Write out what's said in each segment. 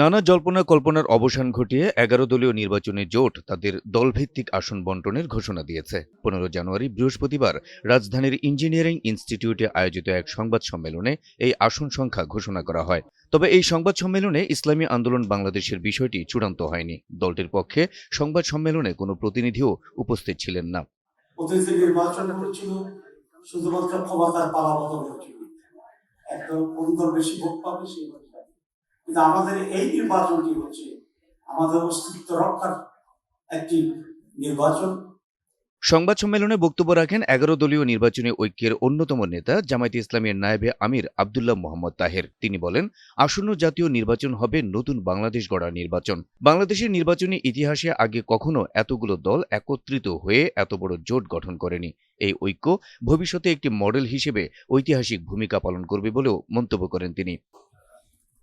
নানা জল্পনা কল্পনার অবসান ঘটিয়ে ১১ দলীয় নির্বাচনী জোট তাদের দলভিত্তিক আসন বণ্টনের ঘোষণা দিয়েছে। ১৫ জানুয়ারি বৃহস্পতিবার রাজধানীর ইঞ্জিনিয়ারিং ইনস্টিটিউটে আয়োজিত এক সংবাদ সম্মেলনে এই আসন সংখ্যা ঘোষণা করা হয়। তবে এই সংবাদ সম্মেলনে ইসলামী আন্দোলন বাংলাদেশের বিষয়টি চূড়ান্ত হয়নি। দলটির পক্ষে সংবাদ সম্মেলনে কোনো প্রতিনিধিও উপস্থিত ছিলেন না। নির্বাচন করেছিল শুধুমাত্র ক্ষমতার পালাবদল হচ্ছিল, একদল কোন দল বেশি ভোট পাবে সেই, কিন্তু আমাদের এই নির্বাচনটি হচ্ছে আমাদের অস্তিত্ব রক্ষার একটি নির্বাচন। সংবাদ সম্মেলনে বক্তব্য রাখেন ১১ দলীয় নির্বাচনী ঐক্যের অন্যতম নেতা জামায়াতে ইসলামীর নায়েবে আমির আব্দুল্লাহ মোহাম্মদ তাহের। তিনি বলেন, আসন্ন জাতীয় নির্বাচন হবে নতুন বাংলাদেশ গড়ার নির্বাচন। বাংলাদেশের নির্বাচনী ইতিহাসে আগে কখনো এতগুলো দল একত্রিত হয়ে এত বড় জোট গঠন করেনি। এই ঐক্য ভবিষ্যতে একটি মডেল হিসেবে ঐতিহাসিক ভূমিকা পালন করবে বলেও মন্তব্য করেন তিনি।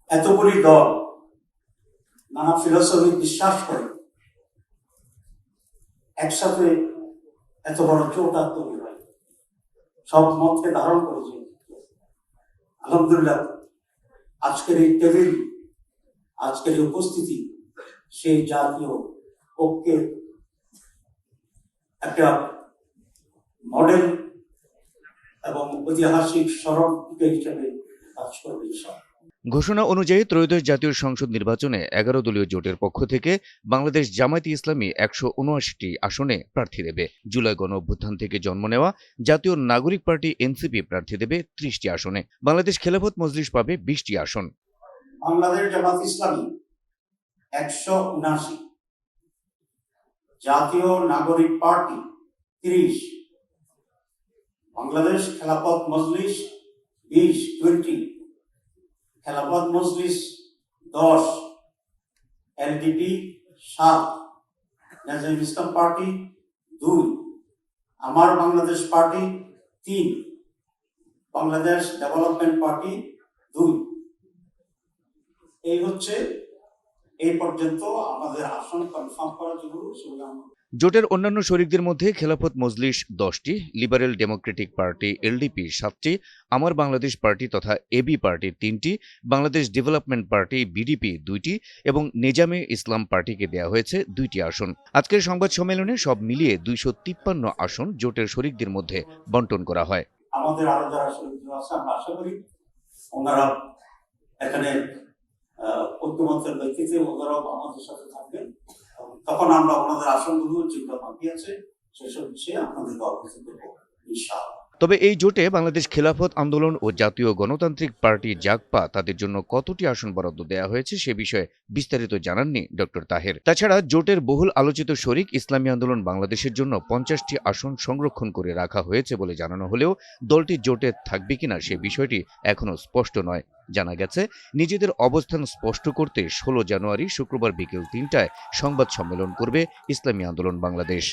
এতগুলি দল নানা ফিলোসফি বিশ্বাস করে একসাথে এত বড় জোট তৈরি হয়, সব মতকে ধারণ করেছে। আলহামদুলিল্লাহ আজকের এই টেবিল, আজকের এই উপস্থিতি সেই জাতীয় ঐক্যের একটা মডেল এবং ঐতিহাসিক স্মরণ হিসেবে কাজ করবে। ঘোষণা অনুযায়ী ত্রয়োদশ জাতীয় সংসদ নির্বাচনে ১১ দলীয় জোটের পক্ষ থেকে বাংলাদেশ জামায়াতে ইসলামী ১৭৯টি আসনে প্রার্থী দেবে। জুলাই গণঅভ্যুত্থান থেকে জন্ম নেওয়া জাতীয় নাগরিক পার্টি এনসিপি প্রার্থী দেবে ৩০টি আসনে। বাংলাদেশ খেলাফত মজলিস পাবে ২০টি আসন। বাংলাদেশ জামায়াতে ইসলামী ১৭৯, জাতীয় নাগরিক পার্টি ৩০, বাংলাদেশ খেলাফত মজলিস 20, খেলাফত মজলিস 10, এলডিপি 7, নেজাম ইসলাম পার্টি 2, আমার Bangladesh party 3, Bangladesh development party 2। এই হচ্ছে এই পর্যন্ত আমাদের আসন কনফার্ম করা যেগুলো সেগুলো। জোটের অন্যান্য শরিকদের মধ্যে খেলাফত মজলিস 10টি, লিবারেল ডেমোক্রেটিক পার্টি এলডিপি 7টি, আমার বাংলাদেশ পার্টি তথা এবি পার্টি 3টি, বাংলাদেশ ডেভেলপমেন্ট পার্টি বিডিপি 2টি এবং নেজামে ইসলাম পার্টিকে দেয়া হয়েছে 2টি আসন। আজকের সংবাদ সম্মেলনে সব মিলিয়ে 253 আসন জোটের শরিকদের মধ্যে বণ্টন করা হয়। আমাদের আরো যারা শরিক আছে আমরা আশা করি ওনারা এখানে ঐক্যমত্যের ভিত্তিতে ওনারাও আমাদের সাথে থাকবেন। তখন আমরা ওনাদের আসনগুলো যেগুলো বাকি আছে সেসব বিষয়ে আপনাদেরকে অবগত করব ইনশাআল্লাহ। তবে এই জোটে বাংলাদেশ খেলাফত আন্দোলন ও জাতীয় গণতান্ত্রিক পার্টি জাগপা তাদের জন্য কতটি আসন বরাদ্দ দেওয়া হয়েছে সে বিষয়ে বিস্তারিত জানাননি ডক্টর তাহের। তাছাড়া জোটের বহুল আলোচিত শরিক ইসলামী আন্দোলন বাংলাদেশের জন্য 50টি আসন সংরক্ষণ করে রাখা হয়েছে বলে জানানো হলেও দলটি জোটে থাকবে কিনা সে বিষয়টি এখনো স্পষ্ট নয়। জানা গেছে, নিজেদের অবস্থান স্পষ্ট করতে 16 জানুয়ারি শুক্রবার বিকেল 3টায় সংবাদ সম্মেলন করবে ইসলামী আন্দোলন বাংলাদেশ।